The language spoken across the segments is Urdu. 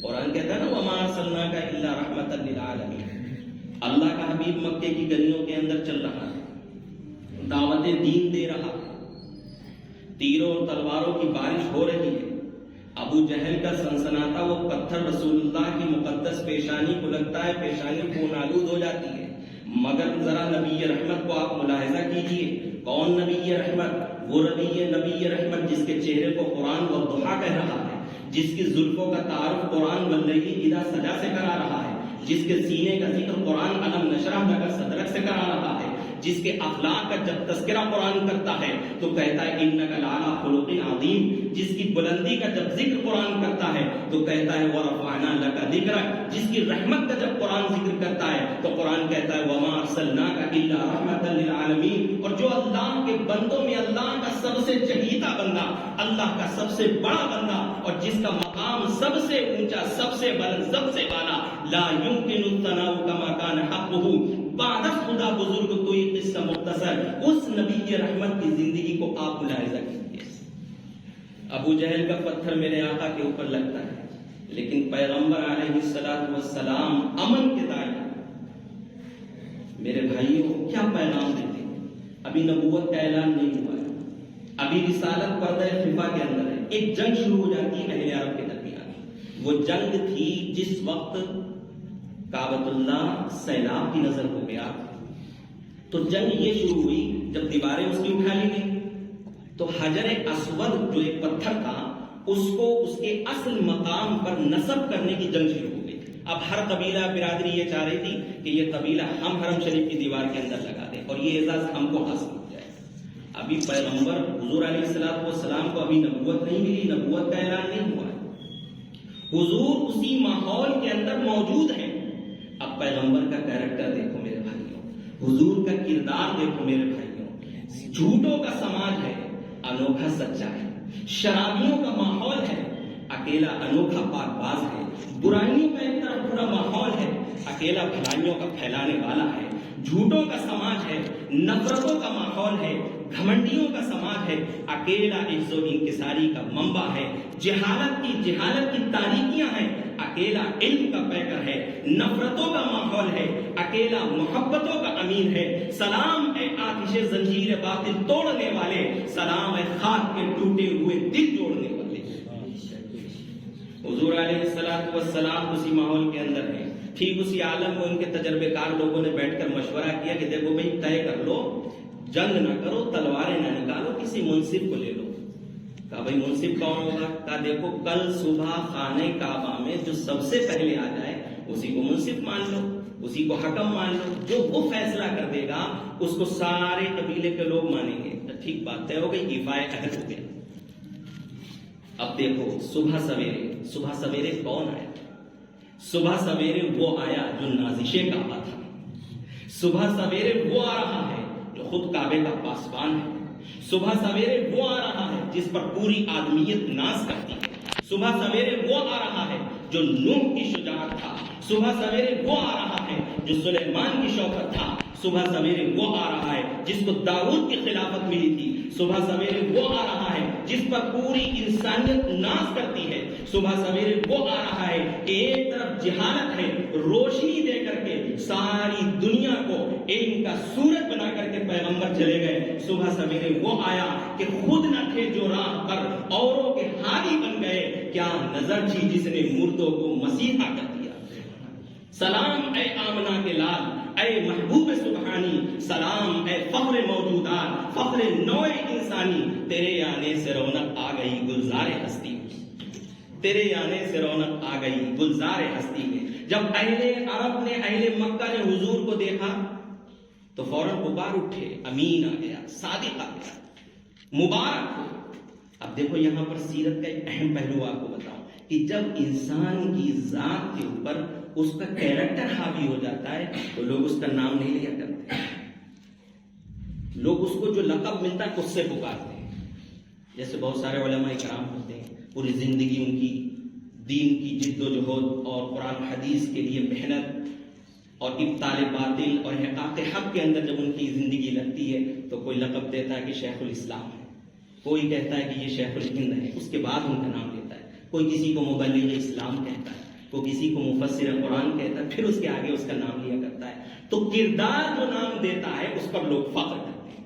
قرآن کہتا ہے نا وَمَا أَرْسَلْنَاكَ إِلَّا رَحْمَةً لِلْعَالَمِينَ. اللہ کا حبیب مکے کی گلیوں کے اندر چل رہا ہے، دعوت دین دے رہا، تیروں اور تلواروں کی بارش ہو رہی ہے. ابو جہل کا سنسناتا وہ پتھر رسول اللہ کی مقدس پیشانی کو لگتا ہے، پیشانی خون آلود ہو جاتی ہے. مگر ذرا نبی رحمت کو آپ ملاحظہ کیجئے. کون نبی رحمت؟ وہ نبی رحمت جس کے چہرے کو قرآن والضحیٰ کہہ رہا ہے، جس کی زلفوں کا تعارف قرآن واللیل اذا سجا سے کرا رہا ہے، جس کے سینے کا ذکر قرآن علم نشرح لگا صدرک سے کرا رہا ہے، جس کے اخلاق کا جب تذکرہ قرآن کرتا ہے تو کہتا ہے انک لعلی خلق عظیم، جس کی بلندی کا جب ذکر قرآن کرتا ہے تو کہتا ہے ورفعنا لک ذکرک، جس کی رحمت کا جب قرآن ذکر کرتا ہے تو قرآن کہتا ہے وما ارسلناک الا رحمۃ للعالمین. اور جو اللہ کے بندوں میں اللہ کا سب سے چہیتا بندہ، اللہ کا سب سے بڑا بندہ، اور جس کا مقام سب سے اونچا، سب سے بلند، سب سے بالا، لا یمکن الثناء کما کان حقہ، بعد خدا بزرگ کوئی قصہ مختصر، اس نبی رحمت کی زندگی کو آپ ملاحظہ کیجیے. ابو جہل کا پتھر میرے آقا کے اوپر لگتا ہے، لیکن پیغمبر علیہ السلام امن کے داعی. میرے بھائیوں کیا پیغام دیتے ہیں؟ ابھی نبوت کا اعلان نہیں ہوا ہے، ابھی رسالت پردہ خفا کے اندر ہے. ایک جنگ شروع ہو جاتی ہے اہل عرب کے درمیان. وہ جنگ تھی جس وقت کعبۃ اللہ سیلاب کی نظر ہو گیا. تو جنگ یہ شروع ہوئی جب دیواریں اس کی اٹھا لی گئی تو حجر اسود جو ایک پتھر تھا اس کو اس کے اصل مقام پر نصب کرنے کی جنگ شروع ہو گئی. اب ہر قبیلہ برادری یہ چاہ رہی تھی کہ یہ قبیلہ ہم حرم شریف کی دیوار کے اندر لگا دیں اور یہ اعزاز ہم کو حاصل ہو جائے. ابھی پیغمبر حضور علیہ السلام کو ابھی نبوت نہیں ملی، نبوت کا اعلان نہیں ہوا ہے. حضور اسی ماحول کے اندر موجود ہیں. اب پیغمبر کا کیریکٹر دیکھو میرے بھائیوں، حضور کا کردار دیکھو میرے بھائیوں. جھوٹوں کا سماج ہے، انوکھا سچا ہے. شرابیوں کا ماحول ہے، اکیلا انوکھا پاک باز ہے. برائیوں کا ایک طرف پورا ماحول ہے، اکیلا بھلائیوں کا پھیلانے والا ہے. جھوٹوں کا سماج ہے، نفرتوں کا ماحول ہے، گھمنڈیوں کا سماج ہے، اکیلا عجز و انکساری کا منبع ہے. جہالت کی تاریکیاں ہیں، اکیلا علم کا پیکر ہے. نفرتوں کا ماحول ہے، اکیلا محبتوں کا امین ہے. سلام اے آتش زنجیر باطل توڑنے والے، سلام اے خاک کے ٹوٹے ہوئے دل جوڑنے والے. حضور علیہ السلام اسی ماحول کے اندر ہیں. ٹھیک اسی عالم میں ان کے تجربے کار لوگوں نے بیٹھ کر مشورہ کیا کہ دیکھو بھائی طے کر لو، جنگ نہ کرو، تلواریں نہ نکالو، کسی منصف کو لے لو. کہا بھائی منصف کون ہوگا؟ کہا دیکھو کل صبح خانہ کعبہ میں جو سب سے پہلے آ جائے اسی کو منصف مان لو، اسی کو حکم مان لو. جو وہ فیصلہ کر دے گا اس کو سارے قبیلے کے لوگ مانیں گے. تو ٹھیک بات طے ہو گئی، ایفائے عہد ہو گیا. اب دیکھو صبح سویرے کون آیا؟ صبح سویرے وہ آیا جو نازش کعبہ تھا. صبح سویرے وہ آ رہا ہے جو خود کعبے کا پاسبان ہے. صبح سویرے وہ آ رہا ہے جس پر پوری آدمیت ناز کرتی ہے. صبح سویرے وہ آ رہا ہے جو نوح کی شجاعت تھا. صبح سویرے وہ آ رہا ہے جو سلیمان کی شوکت تھا. صبح سویرے وہ آ رہا ہے جس کو داؤد کی خلافت ملی تھی. صبح سویرے وہ آ رہا ہے جس پر پوری انسانیت ناز کرتی ہے. صبح سویرے وہ آ رہا ہے کہ ایک طرف جہالت ہے، روشنی دے کر کے ساری دنیا کو علم کا سورج بنا کر کے پیغمبر چلے گئے. صبح سویرے وہ آیا کہ خود نہ تھے جو راہ پر اوروں کے ہادی بن گئے. کیا نظر تھی جس نے مردوں کو مسیحا کر دیا. سلام اے آمنہ کے لال، اے محبوب سبحانی، سلام اے فخر موجودات، فخر نوع انسانی. تیرے آنے سے رونق آ گئی گلزار ہستی میں، تیرے آنے سے رونق آ گئی گلزار ہستی میں. جب اہل عرب نے، اہل مکہ نے حضور کو دیکھا تو فوراً پکار اٹھے، امین آ گیا، صادق آ گیا، مبارک ہو. اب دیکھو یہاں پر سیرت کا ایک اہم پہلو آپ کو بتاؤں کہ جب انسان کی ذات کے اوپر اس کا کیریکٹر حاوی ہو جاتا ہے تو لوگ اس کا نام نہیں لیا کرتے. لوگ اس کو جو لقب ملتا ہے اس سے پکارتے ہیں. جیسے بہت سارے علماء کرام ہوتے ہیں، پوری زندگی ان کی دین کی جد و جہد اور قرآن حدیث کے لیے محنت اور ابطال باطل اور احقاق حق کے اندر جب ان کی زندگی لگتی ہے تو کوئی لقب دیتا ہے کہ شیخ الاسلام ہے، کوئی کہتا ہے کہ یہ شیخ الہند ہے، اس کے بعد ان کا نام لیتا ہے. کوئی کسی کو مبلغ اسلام کہتا ہے. کو کسی کو مفسر قرآن کہتا ہے، پھر اس کے آگے اس کا نام لیا کرتا ہے. تو کردار جو نام دیتا ہے اس پر لوگ فخر کرتے ہیں.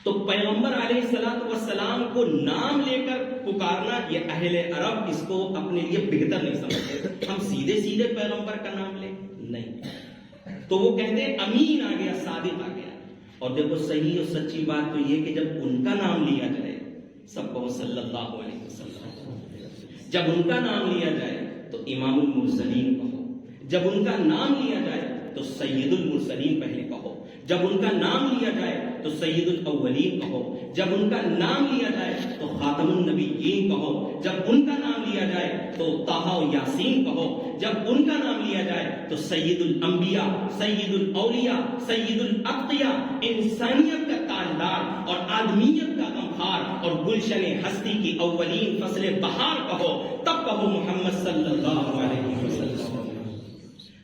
تو پیغمبر علیہ الصلوۃ والسلام کو نام لے کر پکارنا، یہ اہل عرب اس کو اپنے لیے بہتر نہیں سمجھتے. ہم سیدھے سیدھے پیغمبر کا نام لیں، نہیں. تو وہ کہتے ہیں امین آ گیا، صادق آ گیا. اور دیکھو صحیح اور سچی بات تو یہ کہ جب ان کا نام لیا جائے، سب کو صلی اللہ علیہ وسلم، جب ان کا نام لیا جائے تو امام المرسلین کہو. جب ان کا نام لیا جائے تو سید المرسلین پہلے کہو. جب ان کا نام لیا جائے تو سید الاولین کہو. جب ان کا نام لیا جائے تو خاتم النبیین کہو. جب ان کا نام لیا جائے تو طٰہٰ و یاسین کہو. جب ان کا نام لیا جائے تو سید الانبیاء، سید الاولیاء، سید الاتقیاء، انسانیت کا تاجدار اور آدمیت کا غمخوار اور گلشن ہستی کی اولین فصل بہار کہو. تب کہو محمد صلی اللہ علیہ وسلم.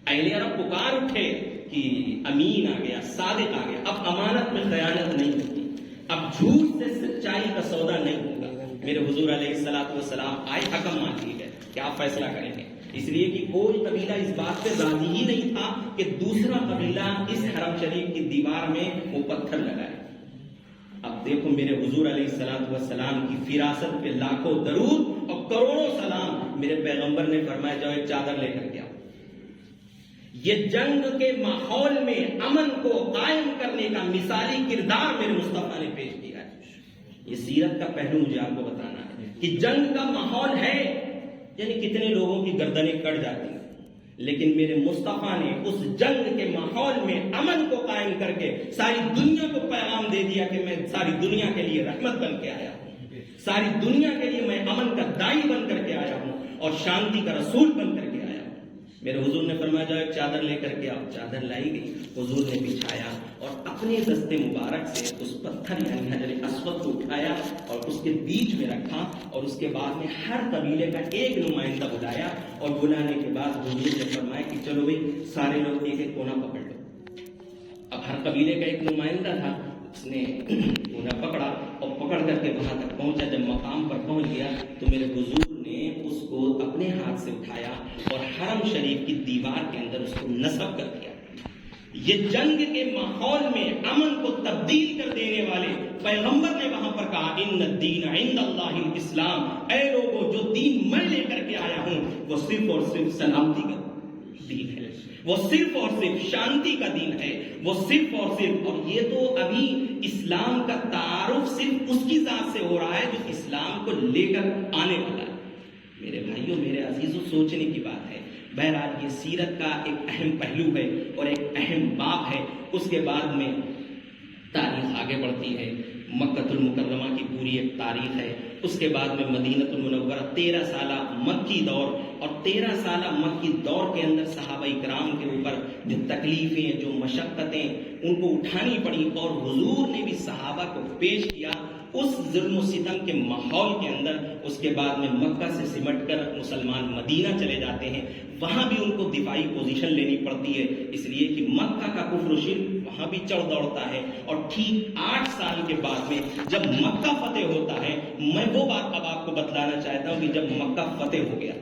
اہل عرب پکار اٹھے کہ امین آ گیا، صادق آ گیا. اب امانت میں خیانت نہیں ہوتی، اب جھوٹ سے سچائی کا سودا نہیں ہوگا. میرے حضور علیہ الصلوۃ والسلام آئے، حکم مان لیے گئے کہ آپ فیصلہ کریں گے. اس لیے کہ کوئی قبیلہ اس بات پہ راضی ہی نہیں تھا کہ دوسرا قبیلہ اس حرم شریف کی دیوار میں وہ پتھر لگائے. اب دیکھو میرے حضور علیہ الصلوۃ والسلام کی فراست پہ لاکھوں درود اور کروڑوں سلام. میرے پیغمبر نے فرمایا جاؤ ایک چادر لے کر کے آؤ. یہ جنگ کے ماحول میں امن کو قائم کرنے کا مثالی کردار میرے مصطفیٰ نے پیش کیا ہے. یہ سیرت کا پہلو مجھے آپ کو بتانا ہے کہ جنگ کا ماحول ہے، یعنی کتنے لوگوں کی گردنیں کٹ جاتی ہیں، لیکن میرے مصطفیٰ نے اس جنگ کے ماحول میں امن کو قائم کر کے ساری دنیا کو پیغام دے دیا کہ میں ساری دنیا کے لیے رحمت بن کے آیا ہوں، ساری دنیا کے لیے میں امن کا دائی بن کر کے آیا ہوں اور شانتی کا رسول بن کر کے آیا ہوں. میرے حضور نے فرمایا جاؤ ایک چادر لے کر کے آؤ. چادر لائی گئی، حضور نے بچھایا اور اپنے دستے مبارک سے اس پتھر یعنی حجر اسود کو اٹھایا اور اس کے بیچ میں رکھا. اور اس کے بعد میں ہر قبیلے کا ایک نمائندہ بلایا اور بلانے کے بعد حضور نے فرمایا کہ چلو بھائی سارے لوگ ایک ایک کونا پکڑ لو. اب ہر قبیلے کا ایک نمائندہ تھا، اس نے کونا پکڑا اور پکڑ کر کے وہاں تک پہنچا. جب مقام پر پہنچ گیا تو میرے حضور نے اس کو اپنے ہاتھ سے اٹھایا اور حرم شریف کی دیوار کے اندر اس کو نصب کر دیا. یہ جنگ کے ماحول میں امن کو تبدیل کر دینے والے پیغمبر نے وہاں پر کہا ان الدین عند اللہ الاسلام. اے لوگوں، جو دین میں لے کر کے آیا ہوں وہ صرف اور صرف سلامتی کا دین ہے، وہ صرف اور صرف شانتی کا دین ہے، وہ صرف اور صرف. اور یہ تو ابھی اسلام کا تعارف صرف اس کی ذات سے ہو رہا ہے جو اسلام کو لے کر آنے والا ہے. میرے بھائیوں، میرے عزیزوں، سوچنے کی بات ہے. بہرحال یہ سیرت کا ایک اہم پہلو ہے اور ایک اہم باب ہے. اس کے بعد میں تاریخ آگے بڑھتی ہے. مکہ المکرمہ کی پوری ایک تاریخ ہے. اس کے بعد میں مدینہ المنورہ 13 سالہ مکی دور، اور 13 سالہ مکی دور کے اندر صحابہ اکرام کے اوپر جو تکلیفیں، جو مشقتیں ان کو اٹھانی پڑی، اور حضور نے بھی صحابہ کو پیش کیا اس ظلم و ستم کے ماحول کے اندر. اس کے بعد میں مکہ سے سمٹ کر مسلمان مدینہ چلے جاتے ہیں. وہاں بھی ان کو دفاعی پوزیشن لینی پڑتی ہے، اس لیے کہ مکہ کا کفر و شرک وہاں بھی چڑھ دوڑتا ہے. اور ٹھیک 8 سال کے بعد میں جب مکہ فتح ہوتا ہے، میں وہ بات اب آپ کو بتلانا چاہتا ہوں کہ جب مکہ فتح ہو گیا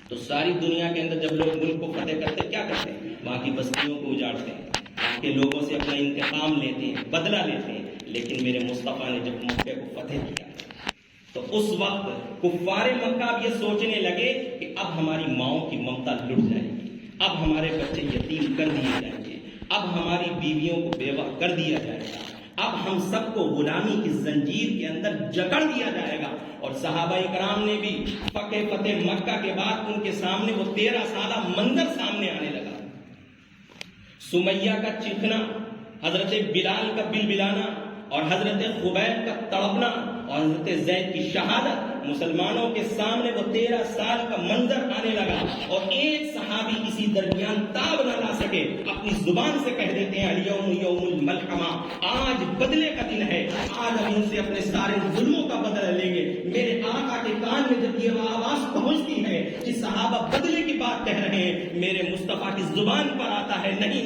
تو ساری دنیا کے اندر جب لوگ ملک کو فتح کرتے کیا کرتے ہیں؟ وہاں کی بستیوں کو اجاڑتے ہیں، وہاں کے لوگوں سے اپنا انتقام لیتے ہیں، بدلہ لیتے ہیں. لیکن میرے مصطفیٰ نے جب مکہ کو فتح کیا تو اس وقت کفار مکہ اب یہ سوچنے لگے کہ اب ہماری ماؤں کی ممتا لٹ جائے گی، اب ہمارے بچے یتیم کر دیے جائیں گے، اب ہماری بیویوں کو بیوہ کر دیا جائے گا، اب ہم سب کو غلامی کی زنجیر کے اندر جکڑ دیا جائے گا. اور صحابہ اکرام نے بھی فتح مکہ کے بعد ان کے سامنے وہ 13 سالہ منظر سامنے آنے لگا. سمیہ کا چیخنا، حضرت بلال کا بلبلانا، اور حضرت خبیب کا تڑپنا، اور حضرت زید کی شہادت. مسلمانوں کے سامنے وہ 13 سال کا منظر آنے لگا اور ایک صحابی اسی درمیان تاب نہ لا سکے، اپنی زبان سے کہہ دیتے ہیں الیوم یوم الملحمہ، آج بدلے کا دن ہے، آج ہم ان سے اپنے سارے ظلموں کا بدلہ لیں گے. میرے آقا کے کان میں جب یہ آواز پہنچتی ہے کہ صحابہ بدلے کی بات کہہ رہے ہیں، میرے مصطفیٰ کی زبان پر آتا ہے نہیں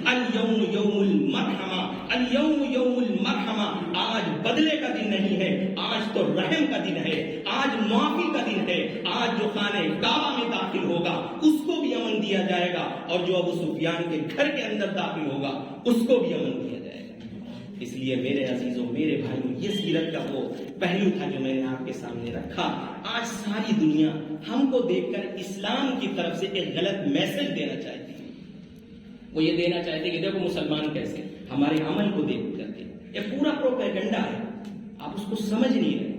الیوم یوم المرحمہ، الیوم یوم المرحمہ، آج بدلے کا دن نہیں ہے، آج تو رحم کا دن ہے، آج معافی کا دن ہے. آج جو خانے کعبہ میں ہوگا اس کو بھی امن دیا جائے گا، اور جو ابو سفیان کے گھر کے اندر داخل ہوگا اس کو بھی امن دیا جائے گا۔ اس لیے میرے عزیزوں، میرے بھائیوں، یہ سیرت کا وہ پہلو تھا جو میں نے آپ کے سامنے رکھا۔ آج ساری دنیا ہم کو دیکھ کر اسلام کی طرف سے ایک غلط میسج دینا چاہتی ہے۔ وہ یہ دینا چاہتے کہ دیکھو مسلمان کیسے، ہمارے عمل کو دیکھ کر کے یہ پورا پروپیگنڈا ہے، آپ اس کو سمجھ نہیں رہے۔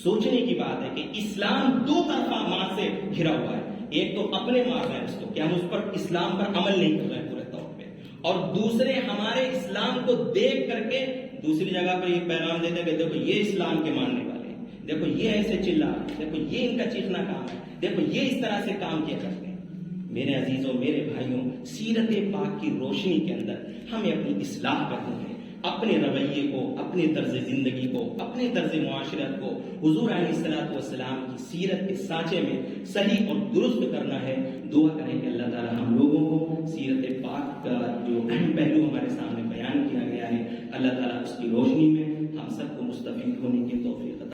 سوچنے کی بات ہے کہ اسلام دو طرفہ ماں سے گھرا ہوا ہے، ایک تو اپنے ماں ہے اس کو کہ ہم اس پر اسلام پر عمل نہیں کر رہے ہیں پورے طور پہ، اور دوسرے ہمارے اسلام کو دیکھ کر کے دوسری جگہ پر یہ پیغام دیتے ہیں کہ دیکھو یہ اسلام کے ماننے والے ہیں، دیکھو یہ ایسے چلا، دیکھو یہ ان کا چیخنا کام ہے، دیکھو یہ اس طرح سے کام کیا کرتے ہیں۔ میرے عزیزوں، میرے بھائیوں، سیرت پاک کی روشنی کے اندر ہمیں اپنی اصلاح کرنی ہے، اپنے رویے کو، اپنے طرز زندگی کو، اپنے طرز معاشرت کو حضور علیہ الصلوۃ والسلام کی سیرت کے سانچے میں صحیح اور درست کرنا ہے۔ دعا کریں کہ اللہ تعالی ہم لوگوں کو سیرت پاک کا جو اہم پہلو ہمارے سامنے بیان کیا گیا ہے، اللہ تعالیٰ اس کی روشنی میں ہم سب کو مستفید ہونے کی توفیق عطا